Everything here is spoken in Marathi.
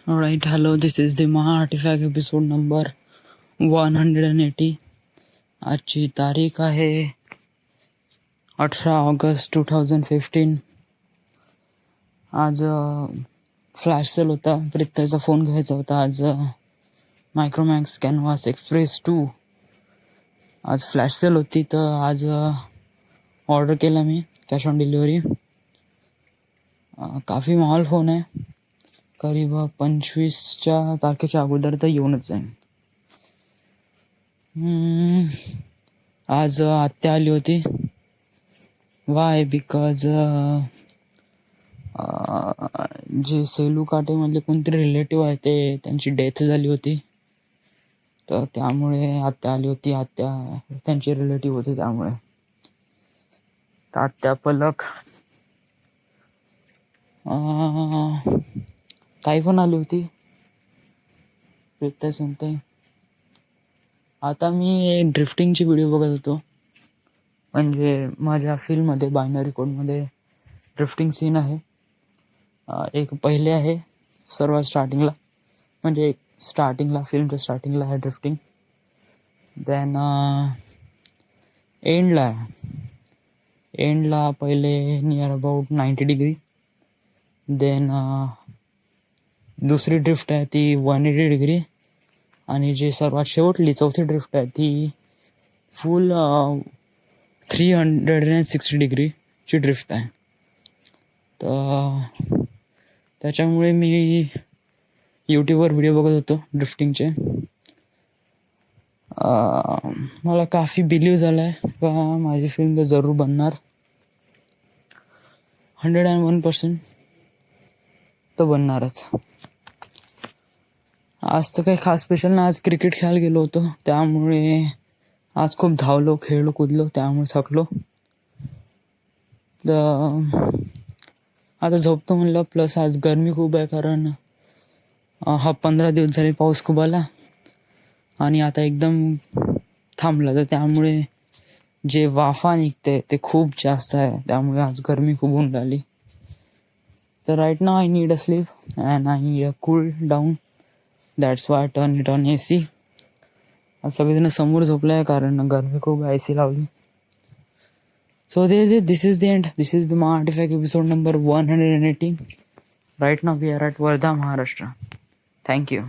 Alright, hello, this is the Maha Artifact episode number 180. आजची तारीख आहे 18 ऑगस्ट 2015. आज फ्लॅश सेल होता. प्रीत्याचा फोन घ्यायचा होता. आज मायक्रोमॅक्स कॅनव्हास एक्सप्रेस 2 आज फ्लॅश सेल होती, तर आज ऑर्डर केला मी कॅश ऑन डिलिव्हरी. काफ़ी माल फोन आहे. करीब 25च्या तारखेच्या अगोदर तर येऊनच जाईन. आज आत्या आली होती. वाय बिकॉज जे सेलू काटेमधले कोणतरी रिलेटिव्ह आहे ते त्यांची डेथ झाली होती, तर त्यामुळे आत्या आली होती. आत्या त्यांचे रिलेटिव्ह होते, त्यामुळे आत्या पलक ताई पण आली होती. प्रीत्या सांगते. आता मी ड्रिफ्टिंगची व्हिडिओ बघत होतो. म्हणजे माझ्या फिल्ममध्ये बायनरी कोडमध्ये ड्रिफ्टिंग सीन आहे. एक पहिले आहे सर्वात स्टार्टिंगला, म्हणजे स्टार्टिंगला फिल्मच्या स्टार्टिंगला आहे ड्रिफ्टिंग. देन एंडला पहिले नियर अबाउट 90 डिग्री. देन दुसरी ड्रिफ्ट आहे ती 180 डिग्री. आणि जे सर्वात शेवटली चौथी ड्रिफ्ट आहे ती फुल 360 डिग्रीची ड्रिफ्ट आहे. तर त्याच्यामुळे मी यूट्यूबवर व्हिडिओ बघत होतो ड्रिफ्टिंगचे. मला काफ़ी बिलीव झाला आहे का माझी फिल्म तर जरूर बनणार. 101% तर बनणारच. आज तर काही खास स्पेशल नाही. आज क्रिकेट खेळायला गेलो होतो, त्यामुळे आज खूप धावलो, खेळलो, कुदलो, त्यामुळे थकलो. तर आता झोपतो म्हणलं. प्लस आज गरमी खूप आहे, कारण 15 दिवस झाले पाऊस खूप आला आणि आता एकदम थांबला. तर त्यामुळे जे वाफा निघते ते खूप जास्त आहे, त्यामुळे आज गरमी खूप होऊन राहिली. तर right now I need a sleep and I need a cool down. That's why turn it on AC. सगळेजण समोर झोपले आहे, कारण गरमी खूप AC लावली. So this is the end. This is the Maha Artifact episode number 180. Right now we are at Wardha, Maharashtra. Thank you.